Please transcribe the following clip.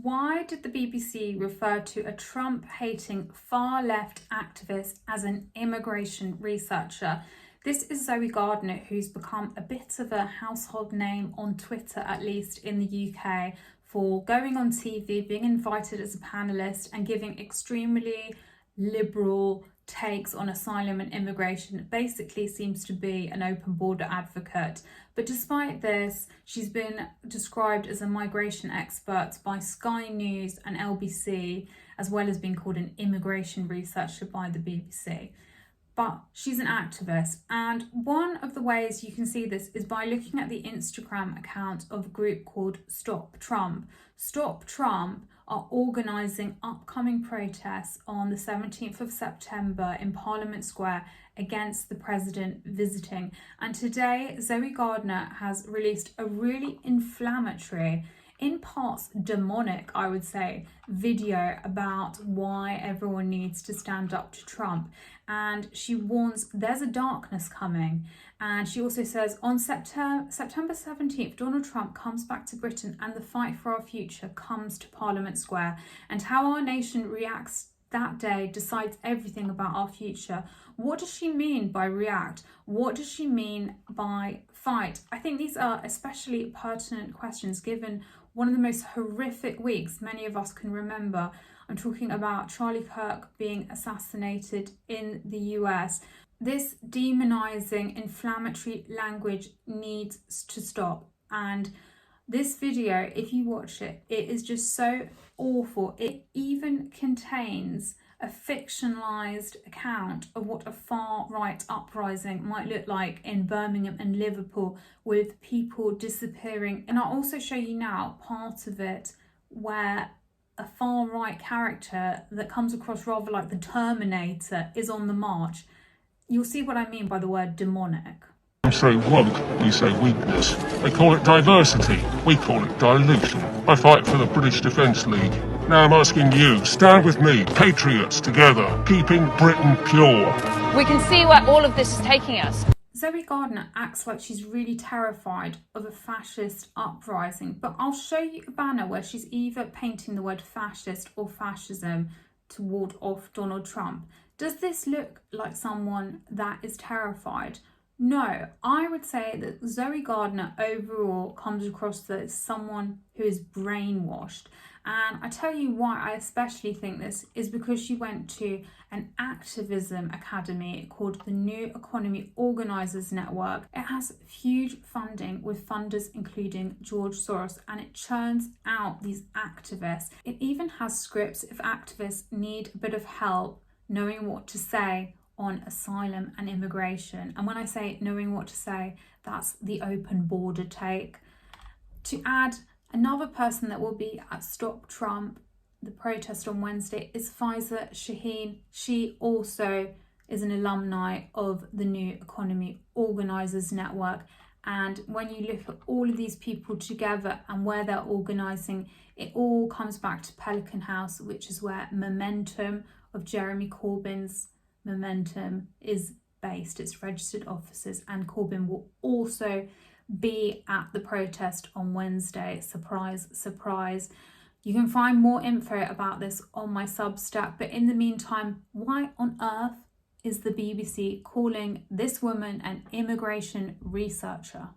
Why did the BBC refer to a Trump-hating far-left activist as an immigration researcher? This is Zoe Gardner, who's become a bit of a household name on Twitter, at least in the UK, for going on TV, being invited as a panellist and giving extremely liberal takes on asylum and immigration. Basically seems to be an open border advocate. But despite this, she's been described as a migration expert by Sky News and LBC, as well as being called an immigration researcher by the BBC. But she's an activist, and one of the ways you can see this is by looking at the Instagram account of a group called Stop Trump. Stop Trump are organising upcoming protests on the 17th of September in Parliament Square against the president visiting. And today, Zoe Gardner has released a really inflammatory, in parts demonic, I would say, video about why everyone needs to stand up to Trump. And she warns there's a darkness coming. And she also says on September 17th, Donald Trump comes back to Britain and the fight for our future comes to Parliament Square. And how our nation reacts that day decides everything about our future. What does she mean by react? What does she mean by fight? I think these are especially pertinent questions given one of the most horrific weeks many of us can remember. I'm talking about Charlie Kirk being assassinated in the US. This demonizing, inflammatory language needs to stop. And this video, if you watch it, it is just so awful. It even contains a fictionalized account of what a far-right uprising might look like in Birmingham and Liverpool, with people disappearing. And I'll also show you now part of it where a far-right character that comes across rather like the Terminator is on the march. You'll see what I mean by the word demonic. Say woke, we say weakness. They call it diversity, we call it dilution. I fight for the British Defence League. Now I'm asking you, stand with me, patriots together, keeping Britain pure. We can see where all of this is taking us. Zoe Gardner acts like she's really terrified of a fascist uprising, but I'll show you a banner where she's either painting the word fascist or fascism to ward off Donald Trump. Does this look like someone that is terrified? No, I would say that Zoe Gardner overall comes across as someone who is brainwashed. And I tell you why I especially think this is because she went to an activism academy called the New Economy Organisers Network. It has huge funding with funders including George Soros, and it churns out these activists. It even has scripts if activists need a bit of help knowing what to say on asylum and immigration. And when I say knowing what to say, that's the open border take. To add, another person that will be at Stop Trump, the protest on Wednesday, is Faiza Shaheen. She also is an alumni of the New Economy Organisers Network. And when you look at all of these people together and where they're organising, it all comes back to Pelican House, which is where Momentum of Jeremy Corbyn's Momentum is based, its registered offices, and Corbyn will also be at the protest on Wednesday. Surprise, surprise. You can find more info about this on my Substack, but in the meantime, why on earth is the BBC calling this woman an immigration researcher?